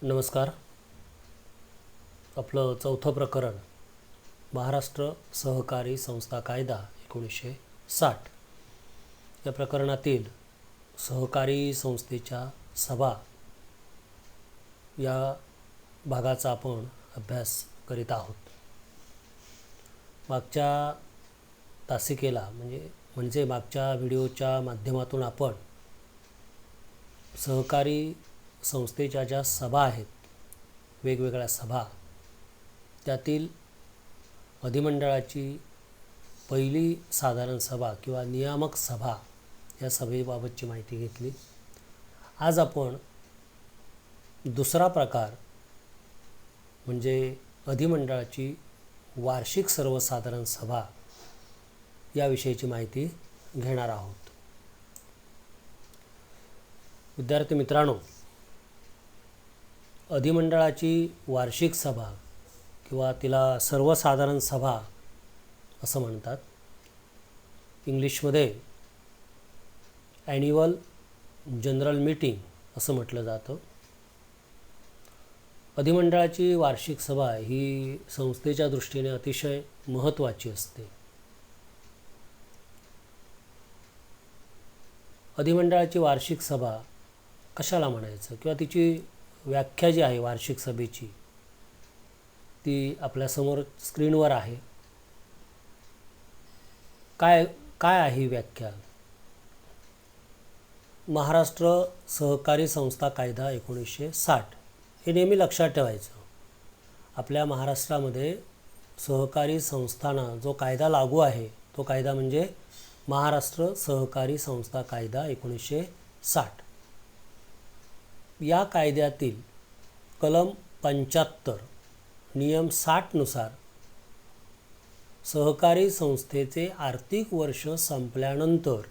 नमस्कार. आपलं चौथं प्रकरण महाराष्ट्र सहकारी संस्था कायदा 1960 या प्रकरणातील सहकारी संस्थेच्या सभा या भागाचा आपण अभ्यास करीत आहोत. मागच्या तासिकेला म्हणजे मागच्या व्हिडिओच्या माध्यमातून आपण सहकारी संस्थेच्या ज्या सभा आहेत, वेगवेगळ्या सभा, त्यातील अधिमंडळाची पहिली साधारण सभा किंवा नियामक सभा या सभेबाबतची माहिती घेतली. आज आपण दुसरा प्रकार म्हणजे अधिमंडळाची वार्षिक सर्वसाधारण सभा याविषयीची माहिती घेणार आहोत. विद्यार्थी मित्रांनो, अधिमंडळाची वार्षिक सभा किंवा तिला सर्वसाधारण सभा असं म्हणतात. इंग्लिशमध्ये ॲन्युअल जनरल मीटिंग असं म्हटलं जातं. अधिमंडळाची वार्षिक सभा ही संस्थेच्या दृष्टीने अतिशय महत्त्वाची असते. अधिमंडळाची वार्षिक सभा कशाला म्हणायचं किंवा तिची व्याख्या जी आहे वार्षिक सभेची ती आपल्यासमोर स्क्रीनवर आहे. काय आहे ही व्याख्या? महाराष्ट्र सहकारी संस्था कायदा 1960 हे नेहमी लक्षात ठेवायचं. आपल्या महाराष्ट्रामध्ये सहकारी संस्थांना जो कायदा लागू आहे तो कायदा म्हणजे महाराष्ट्र सहकारी संस्था कायदा 1960. या कायद्यातील कलम 75 नियम 60 नुसार सहकारी संस्थेचे आर्थिक वर्ष संपल्यानंतर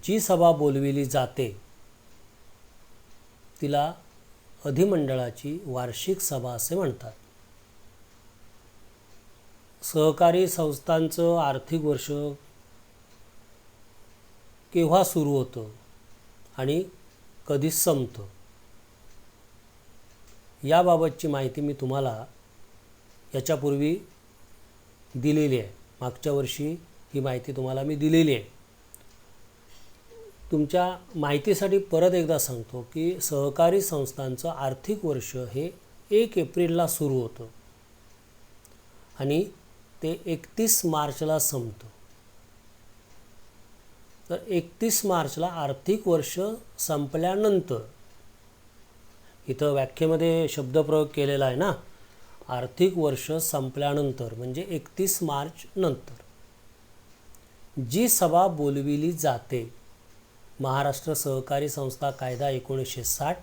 जी सभा बोलविली जाते तिला अधिमंडळाची वार्षिक सभा असे म्हणतात. सहकारी संस्थांचं आर्थिक वर्ष केव्हा सुरू होतं आणि कधी संपतं याबाबतची माहिती मी तुम्हाला याच्यापूर्वी दिलेली आहे. मागच्या वर्षी ही माहिती तुम्हाला मी दिलेली आहे. तुमच्या माहितीसाठी परत एकदा सांगतो की सहकारी संस्थांचं आर्थिक वर्ष हे 1 एप्रिलला सुरू होतं आणि ते 31 मार्चला संपतं. तर 31 मार्चला आर्थिक वर्ष संपल्यानंतर, इथं व्याख्येमध्ये शब्दप्रयोग केलेला आहे ना, आर्थिक वर्ष संपल्यानंतर म्हणजे 31 मार्च नंतर जी सभा बोलविली जाते महाराष्ट्र सहकारी संस्था कायदा 1960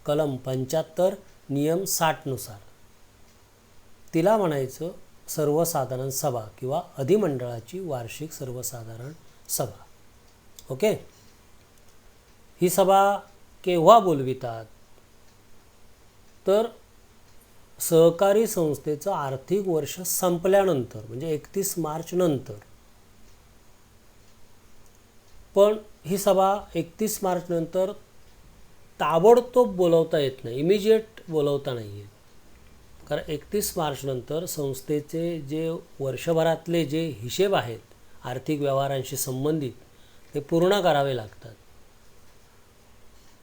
कलम 75 नियम 60 नुसार तिला म्हणायचं सर्वसाधारण सभा किंवा अधिमंडळाची वार्षिक सर्वसाधारण सभा. ओके. ही सभा केव्हा बोलवितात तर सहकारी संस्थेचं आर्थिक वर्ष संपल्यानंतर म्हणजे 31 मार्च नंतर. पण ही सभा 31 मार्च नंतर ताबडतोब बोलवता येत नाही, इमिजिएट बोलवता नाही येत. कारण 31 मार्च नंतर संस्थेचे जे वर्षभरातले जे हिशेब आहेत आर्थिक व्यवहारांशी संबंधित ते पूर्ण करावे लागतात.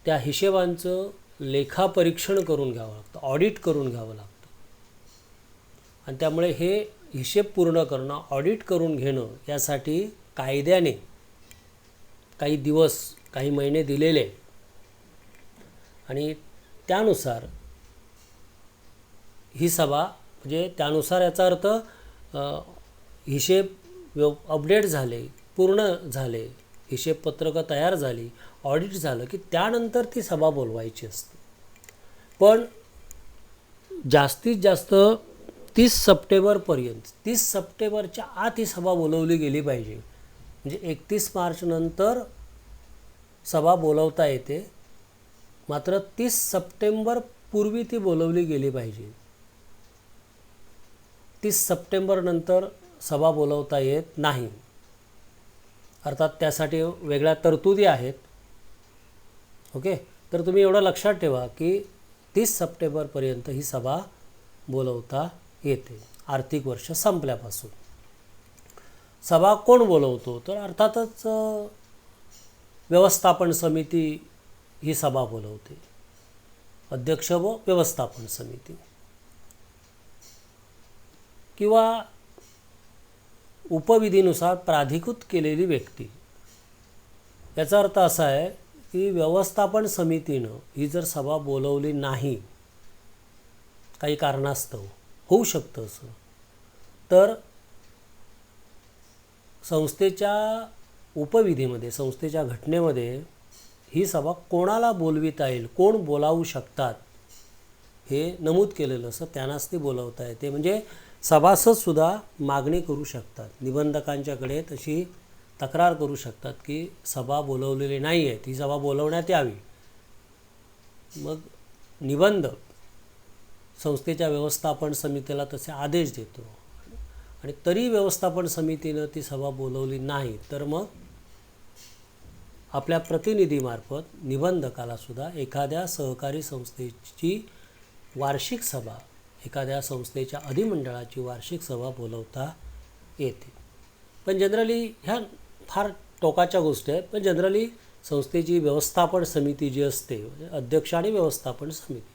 त्या हिशेबांचं लेखापरीक्षण करून घ्यावं लागतं, ऑडिट करून घ्यावं लागतं. आणि त्यामुळे हे हिशेब पूर्ण करणं, ऑडिट करून घेणं यासाठी कायद्याने काही दिवस, काही महिने दिलेले आणि त्यानुसार ही सभा म्हणजे त्यानुसार याचा अर्थ हिशेब अपडेट झाले, पूर्ण झाले, हिशेबपत्रकं तयार झाली, ऑडिट झालं की त्यानंतर ती सभा बोलवायची असते. पण जास्तीत जास्त 30 सप्टेंबरपर्यंत, 30 सप्टेंबरच्या आत ही सभा बोलवली गेली पाहिजे. म्हणजे 31 मार्च नंतर सभा बोलवता येते, मात्र 30 सप्टेंबर पूर्वी ती बोलवली गेली पाहिजे. 30 सप्टेंबर नंतर सभा बोलवता येत नाही. अर्थात त्यासाठी वेगळ्या तरतुदी आहेत. ओके. तर तुम्ही एवढं लक्षात ठेवा की 30 सप्टेंबरपर्यंत ही सभा बोलवता येते, आर्थिक वर्ष संपल्यापासून. सभा कोण बोलवतो? तर अर्थातच व्यवस्थापन समिती ही सभा बोलवते, अध्यक्ष व व्यवस्थापन समिती. किंवा उपविधीनुसार प्राधिकृत केलेली व्यक्ती. याचा अर्थ असा आहे की व्यवस्थापन समितीनं ही जर सभा बोलवली नाही, काही कारणास्तव होऊ शकतं असं, तर संस्थेच्या उपविधीमध्ये, संस्थेच्या घटनेमध्ये ही सभा कोणाला बोलविता येईल, कोण बोलावू शकतात हे नमूद केलेलं असं, त्यांनाच ती बोलवता येते. म्हणजे सभासदसुद्धा मागणी करू शकतात, निबंधकांच्याकडे तशी तक्रार करू शकतात की सभा बोलवलेली नाही आहे, ती सभा बोलवण्यात यावी. मग निबंधक संस्थेच्या व्यवस्थापन समितीला तसे आदेश देतो आणि तरी व्यवस्थापन समितीनं ती सभा बोलवली नाही, तर मग आपल्या प्रतिनिधीमार्फत निबंधकाला सुद्धा एखाद्या सहकारी संस्थेची वार्षिक सभा, एखाद्या संस्थेच्या अधिमंडळाची वार्षिक सभा बोलवता येते. पण जनरली ह्या फार टोकाच्या गोष्टी आहेत. पण जनरली संस्थेची व्यवस्थापन समिती जी असते, अध्यक्ष आणि व्यवस्थापन समिती,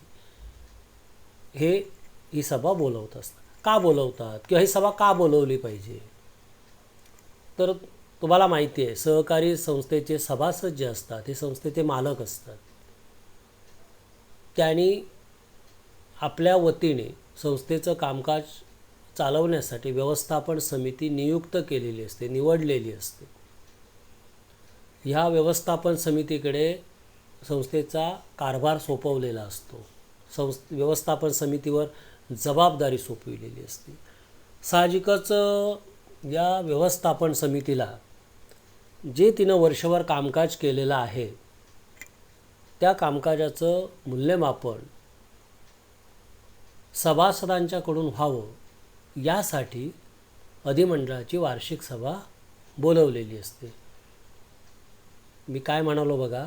ही सभा बोलवत असतात. का बोलवतात किंवा ही सभा का बोलवली पाहिजे? तर तुम्हाला माहिती आहे, सहकारी संस्थेचे सभासद जे असतात हे संस्थेचे मालक असतात. त्यांनी आपल्या वतीने संस्थेचं कामकाज चालवण्यासाठी व्यवस्थापन समिती नियुक्त केलेली असते, निवडलेली असते. ह्या व्यवस्थापन समितीकडे संस्थेचा कारभार सोपवलेला असतो. व्यवस्थापन समितीवर जबाबदारी सोपविलेली असते. साहजिकच या व्यवस्थापन समितीला जे तिनं वर्षभर कामकाज केलेलं आहे त्या कामकाजाचं मूल्यमापन सभासदांच्याकडून व्हावं यासाठी अधिमंडळाची वार्षिक सभा बोलवलेली असते. मी काय म्हणालो बघा,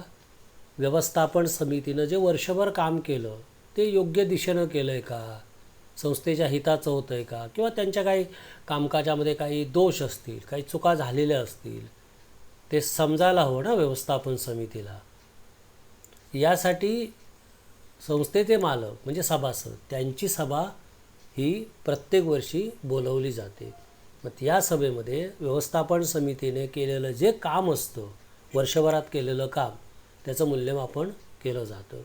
व्यवस्थापन समितीनं जे वर्षभर काम केलं ते योग्य दिशेनं केलं आहे का, संस्थेच्या हिताचं होतं आहे का, किंवा त्यांच्या काही कामकाजामध्ये काही दोष असतील, काही चुका झालेल्या असतील, ते समजायला हवं ना व्यवस्थापन समितीला. यासाठी संस्थेचे मालक म्हणजे सभासद त्यांची सभा ही प्रत्येक वर्षी बोलवली जाते. मग या सभेमध्ये व्यवस्थापन समितीने केलेलं जे काम असतं, वर्षभरात केलेलं काम, त्याचं मूल्यमापन केलं जातं.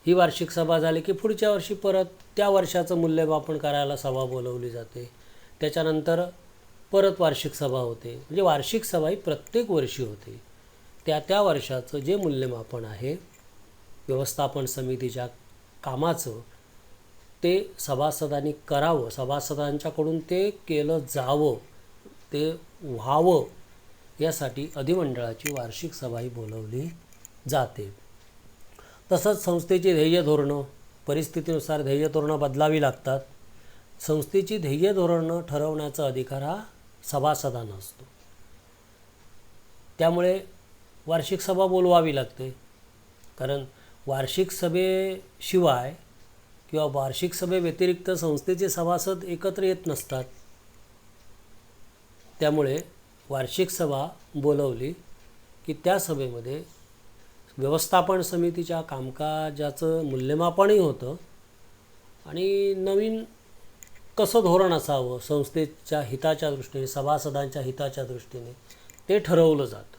ही वार्षिक सभा झाली की पुढच्या वर्षी परत त्या वर्षाचं मूल्यमापन करायला सभा बोलवली जाते. त्याच्यानंतर परत वार्षिक सभा होते. म्हणजे वार्षिक सभा ही प्रत्येक वर्षी होते. त्या वर्षाचं जे मूल्यमापन आहे व्यवस्थापन समितीच्या कामाचं, ते सभासदांनी करावं, सभासदांच्याकडून ते केलं जावं, ते व्हावं, यासाठी अधिमंडळाची वार्षिक सभा ही बोलवली जाते. तसंच संस्थेची ध्येय धोरणं, परिस्थितीनुसार ध्येय धोरणं बदलावी लागतात. संस्थेची ध्येय धोरणं ठरवण्याचा अधिकार हा सभासदांना असतो. त्यामुळे वार्षिक सभा बोलवावी लागते. कारण वार्षिक सभेशिवाय किंवा वार्षिक सभेव्यतिरिक्त संस्थेचे सभासद एकत्र येत नसतात. त्यामुळे वार्षिक सभा बोलवली की त्या सभेमध्ये व्यवस्थापन समितीच्या कामकाजाचं मूल्यमापनही होतं आणि नवीन कसं धोरण असावं संस्थेच्या हिताच्या दृष्टीने, सभासदांच्या हिताच्या दृष्टीने, ते ठरवलं जातं.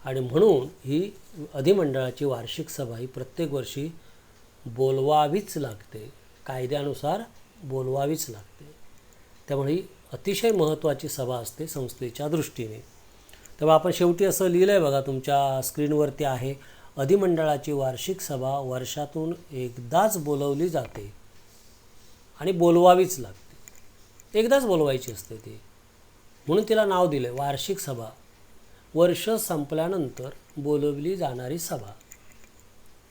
आणि म्हणून ही अधिमंडळाची वार्षिक सभा ही प्रत्येक वर्षी बोलवावीच लागते, कायद्यानुसार बोलवावीच लागते. त्यामुळे ही अतिशय महत्त्वाची सभा असते संस्थेच्या दृष्टीने. तेव्हा आपण शेवटी असं लिहिलं आहे बघा, तुमच्या स्क्रीनवरती आहे, अधिमंडळाची वार्षिक सभा वर्षातून एकदाच बोलवली जाते आणि बोलवावीच लागते. एकदाच बोलवायची असते ती, म्हणून तिला नाव दिलं वार्षिक सभा. वर्ष संपल्यानंतर बोलवली जाणारी सभा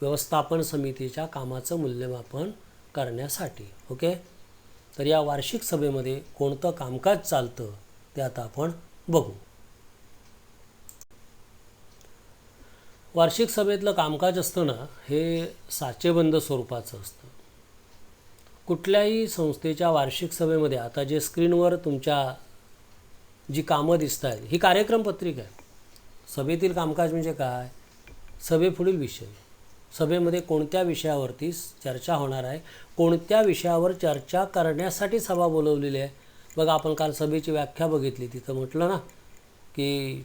व्यवस्थापन समितीच्या कामाचं मूल्यमापन करण्यासाठी. ओके, तर या वार्षिक सभेमध्ये कोणतं कामकाज चालतं ते आता आपण बघू. वार्षिक सभेतलं कामकाज असतं ना, हे साचेबंद स्वरूपाचं असतं. कुठल्याही संस्थेच्या वार्षिक सभेमध्ये आता जे स्क्रीनवर तुमच्या जी कामं दिसत आहेत ही कार्यक्रम पत्रिका आहे. सभेतील कामकाज म्हणजे काय? सभेपुढील विषय, सभेमध्ये कोणत्या विषयावरती चर्चा होणार आहे, कोणत्या विषयावर चर्चा करण्यासाठी सभा बोलवलेली आहे. बघा, आपण काल सभेची व्याख्या बघितली, तिथं म्हटलं ना की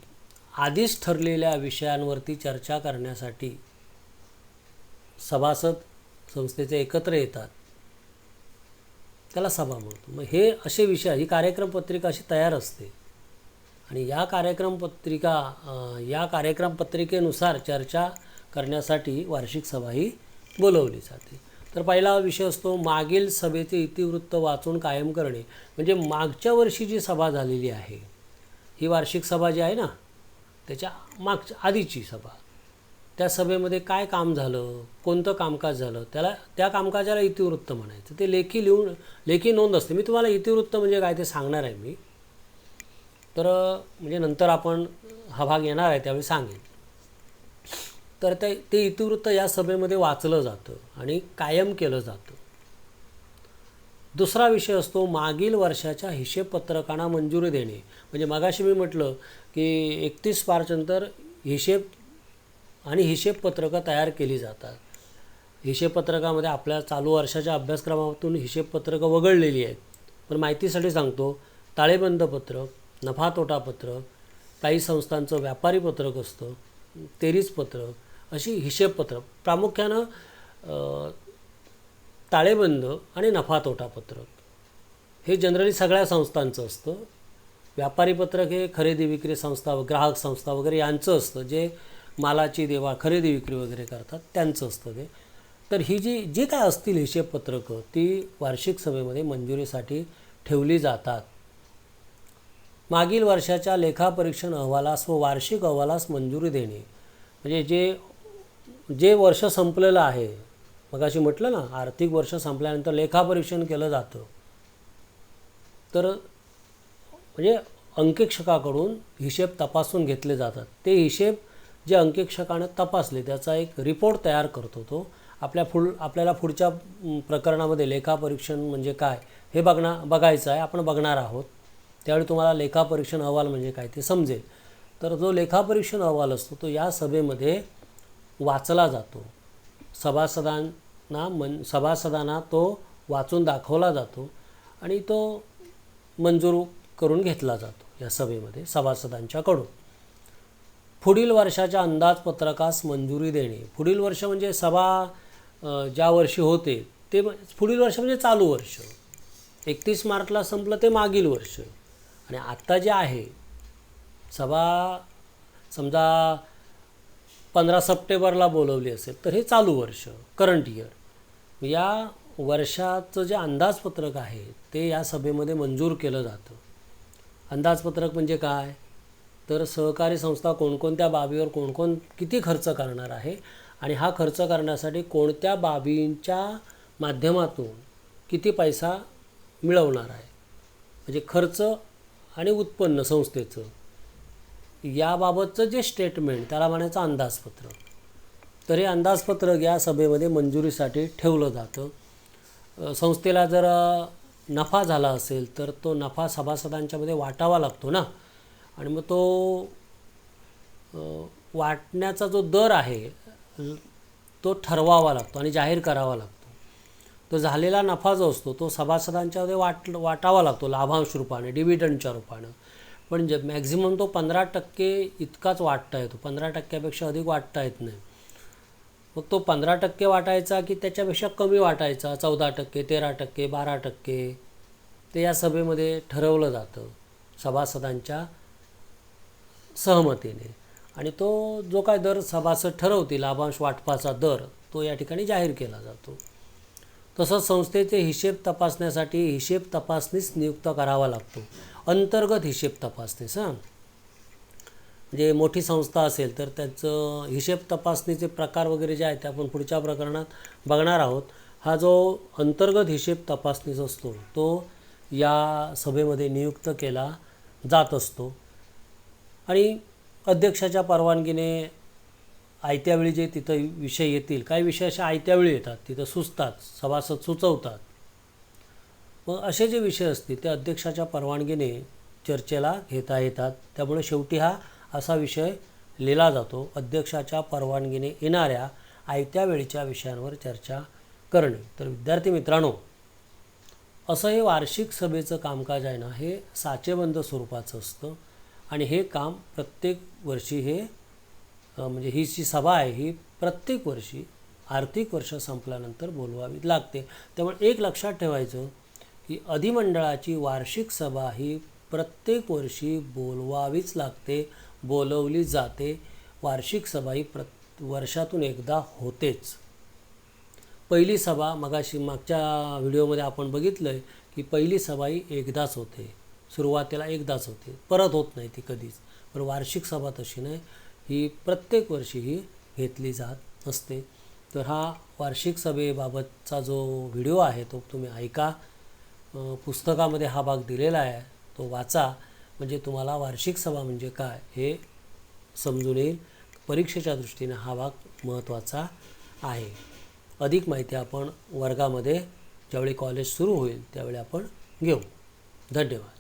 आधीच ठरलेल्या विषयांवरती चर्चा करण्यासाठी सभासद संस्थेचे एकत्र येतात, त्याला सभा म्हणतो. मग हे असे विषय, ही कार्यक्रम पत्रिका अशी तयार असते आणि या कार्यक्रम पत्रिकेनुसार चर्चा करण्यासाठी वार्षिक सभा ही बोलवली जाते. तर पहिला विषय असतो मागील सभेचे इतिवृत्त वाचून कायम करणे. म्हणजे मागच्या वर्षी जी सभा झालेली आहे, ही वार्षिक सभा जी आहे ना, त्याच्या मागच्या आधीची सभा, त्या सभेमध्ये काय काम झालं, कोणतं कामकाज झालं, त्या कामकाजाला इतिवृत्त म्हणायचं. ते लेखी नोंद असते. मी तुम्हाला इतिवृत्त म्हणजे काय ते सांगणार आहे मी. तर म्हणजे नंतर आपण हा भाग येणार आहे त्यावेळी सांगेन. तर ते इतिवृत्त या सभेमध्ये वाचलं जातं आणि कायम केलं जातं. दुसरा विषय असतो मागील वर्षाच्या हिशेबपत्रकांना मंजुरी देणे. म्हणजे मगाशी मी म्हटलं की 31 मार्चनंतर हिशेबपत्रकं तयार केली जातात. हिशेबपत्रकामध्ये आपल्या चालू वर्षाच्या अभ्यासक्रमातून हिशेबपत्रकं वगळलेली आहेत. पण माहितीसाठी सांगतो, ताळेबंद पत्रक, नफा तोटा पत्रक, काही संस्थांचं व्यापारी पत्रक असतं, तेरीस पत्रक, अशी हिशेबपत्रक. प्रामुख्यानं ताळेबंद आणि नफा तोटा पत्रक हे जनरली सगळ्या संस्थांचं असतं. व्यापारी पत्रक हे खरेदी विक्री संस्था, ग्राहक संस्था वगैरे यांचं असतं, जे मालाची खरेदी विक्री वगैरे करतात त्यांचं असतं ते. तर ही जी काय असतील हिशेबपत्रकं ती वार्षिक सभेमध्ये मंजुरीसाठी ठेवली जातात. मागील वर्षाच्या लेखापरीक्षण अहवालास व वार्षिक अहवालास मंजुरी देणे. म्हणजे जे वर्ष संपलेलं आहे, मगाशी म्हटलं ना, आर्थिक वर्ष संपल्यानंतर लेखापरीक्षण केलं जातं. तर म्हणजे अंकेक्षकाकडून हिशेब तपासून घेतले जातात. ते हिशेब जे अंकेक्षकानं तपासले त्याचा एक रिपोर्ट तयार करतो तो. आपल्याला पुढच्या प्रकरणामध्ये लेखापरीक्षण म्हणजे काय हे बघायचं आहे, आपण बघणार आहोत. त्यावेळी तुम्हाला लेखापरीक्षण अहवाल म्हणजे काय ते समजेल. तर जो लेखापरीक्षण अहवाल असतो तो या सभेमध्ये वाचला जातो. सभासदांना तो वाचून दाखवला जातो आणि तो मंजूर करून घेतला जातो या सभेमध्ये सभासदांच्याकडून. पुढील वर्षाच्या अंदाजपत्रकास मंजुरी देणे. पुढील वर्ष म्हणजे सभा ज्या वर्षी होते ते पुढील वर्ष म्हणजे चालू वर्ष. 31 मार्चला संपलं ते मागील वर्ष. आणि आत्ता जे आहे सभा समजा 15 सप्टेंबरला बोलवली असेल तर हे चालू वर्ष, करंट इयर. या वर्षाचं जे अंदाजपत्रक आहे ते या सभेमध्ये मंजूर केलं जातं. अंदाजपत्रक म्हणजे काय? तर सहकारी संस्था कोणकोणत्या बाबीवर किती खर्च करणार आहे आणि हा खर्च करण्यासाठी कोणत्या बाबींच्या माध्यमातून किती पैसा मिळवणार आहे. म्हणजे खर्च आणि उत्पन्न संस्थेचं याबाबतचं जे स्टेटमेंट त्याला म्हणायचं अंदाजपत्रक. तर हे अंदाजपत्रक या सभेमध्ये मंजुरीसाठी ठेवलं जातं. संस्थेला जर नफा झाला असेल तर तो नफा सभासदांच्यामध्ये वाटावा लागतो ना, आणि मग तो वाटण्याचा जो दर आहे तो ठरवावा लागतो आणि जाहीर करावा लागतो. तो झालेला नफा जो असतो तो सभासदांच्यामध्ये वाटावा लागतो लाभांश रूपाने, डिव्हिडंडच्या रूपानं. पण मॅक्झिमम तो 15% इतकाच वाटता येतो. 15%पेक्षा अधिक वाटता येत नाही. मग तो 15% वाटायचा की त्याच्यापेक्षा कमी वाटायचा, 14%, 13%, 12%, ते या सभेमध्ये ठरवलं जातं सभासदांच्या सहमतीने. आणि तो जो काय दर सभासद ठरवतील लाभांश वाटपाचा दर तो या ठिकाणी जाहीर केला जातो. तसंच संस्थेचे हिशेब तपासण्यासाठी हिशेब तपासनीस नियुक्त करावा लागतो. अंतर्गत हिशेब तपासनीस. म्हणजे मोठी संस्था असेल तर त्याचं हिशेब तपासणीचे प्रकार वगैरे जे आहेत ते आपण पुढच्या प्रकरणात बघणार आहोत. हा जो अंतर्गत हिशेब तपासणीस असतो तो या सभेमध्ये नियुक्त केला जात असतो. आणि अध्यक्षाच्या परवानगीने आयत्या वेळी जे तिथं विषय येतील, काही विषय असे आयत्या वेळी येतात, तिथं सुचतात, सभासद सुचवतात. मग असे जे विषय असतील ते अध्यक्षाच्या परवानगीने चर्चेला घेता येतात. त्यामुळे शेवटी हा असा विषय लिहिला जातो, अध्यक्षाच्या परवानगीने येणाऱ्या आयत्या वेळीच्या विषयांवर चर्चा करणे. तर विद्यार्थी मित्रांनो, असं हे वार्षिक सभेचं कामकाज आहे ना, हे साचेबंद स्वरूपाचं असतं आणि हे काम प्रत्येक वर्षी हे म्हणजे ही जी सभा आहे ही प्रत्येक वर्षी आर्थिक वर्ष संपल्यानंतर बोलवावी लागते. त्यामुळे एक लक्षात ठेवायचं की अधिमंडळाची वार्षिक सभा ही प्रत्येक वर्षी बोलवावीच लागते, बोलवली जाते. वार्षिक सभा ही वर्षातून एकदा होतेच. पहिली सभा मागच्या व्हिडिओमध्ये आपण बघितलं आहे की पहिली सभा ही एकदाच होते, सुरुवातीला एकदाच होते, परत होत नाही ती कधीच. पण वार्षिक सभा तशी नाही, ही प्रत्येक वर्षी ही घेतली जात असते. तर हा वार्षिक सभेबाबतचा जो व्हिडिओ आहे तो तुम्ही ऐका. पुस्तकामध्ये हा भाग दिलेला आहे, तो वाचा, म्हणजे तुम्हाला वार्षिक सभा म्हणजे काय हे समजून येईल. परीक्षेच्या दृष्टीने हा भाग महत्त्वाचा आहे. अधिक माहिती आपण वर्गामध्ये ज्यावेळी कॉलेज सुरू होईल त्यावेळी आपण घेऊ. धन्यवाद.